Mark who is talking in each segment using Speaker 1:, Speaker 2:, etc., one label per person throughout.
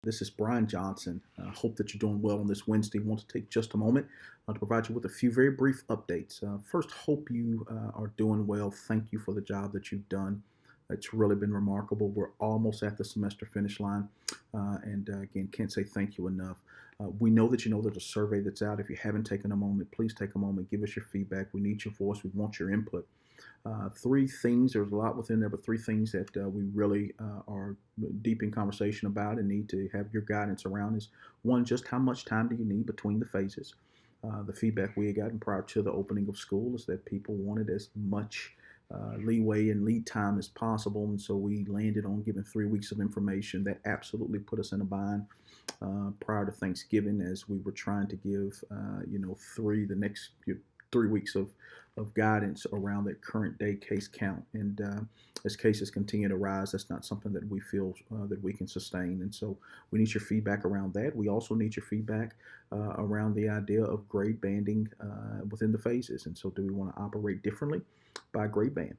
Speaker 1: This is Bryan Johnson. I hope that you're doing well on this Wednesday. I want to take just a moment to provide you with a few very brief updates. First, hope you are doing well. Thank you for the job that you've done. It's really been remarkable. We're almost at the semester finish line. Again, can't say thank you enough. We know that you know there's a survey that's out. If you haven't taken a moment, please take a moment, give us your feedback. We need your voice. We want your input. Three things, there's a lot within there, but three things that we really are deep in conversation about and need to have your guidance around is one, just how much time do you need between the phases? The feedback we had gotten prior to the opening of school is that people wanted as much leeway and lead time as possible, and so we landed on giving 3 weeks of information. That absolutely put us in a bind prior to Thanksgiving, as we were trying to give the next 3 weeks of guidance around that current day case count. And as cases continue to rise, that's not something that we feel that we can sustain. And so we need your feedback around that. We also need your feedback around the idea of grade banding within the phases. And so do we want to operate differently by grade band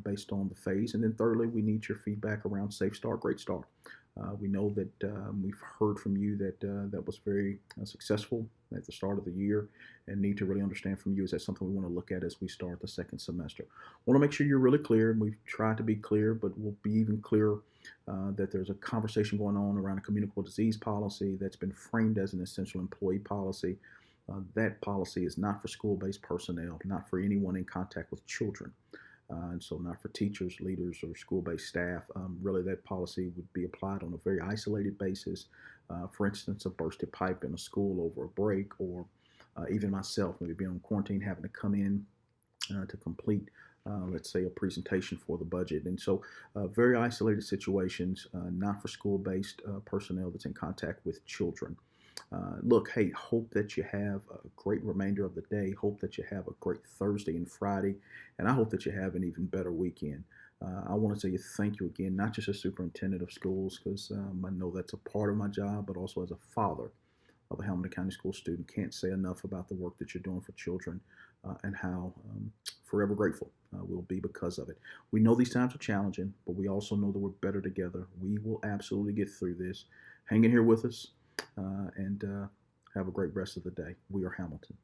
Speaker 1: based on the phase? And then thirdly, we need your feedback around Safe Start, Great Start. We know that we've heard from you that that was very successful at the start of the year, and need to really understand from you, is that something we want to look at as we start the second semester. Want to make sure you're really clear, and we've tried to be clear, but we'll be even clearer that there's a conversation going on around a communicable disease policy that's been framed as an essential employee policy. That policy is not for school-based personnel, not for anyone in contact with children. And so not for teachers, leaders, or school-based staff. Really, that policy would be applied on a very isolated basis. For instance, a bursted pipe in a school over a break, or even myself, maybe being on quarantine, having to come in to complete, let's say, a presentation for the budget. And so very isolated situations, not for school-based personnel that's in contact with children. Look, hey, hope that you have a great remainder of the day. Hope that you have a great Thursday and Friday. And I hope that you have an even better weekend. I want to say thank you again, not just as superintendent of schools, because I know that's a part of my job, but also as a father of a Hamilton County School student. Can't say enough about the work that you're doing for children and how forever grateful we'll be because of it. We know these times are challenging, but we also know that we're better together. We will absolutely get through this. Hang in here with us and have a great rest of the day. We are Hamilton.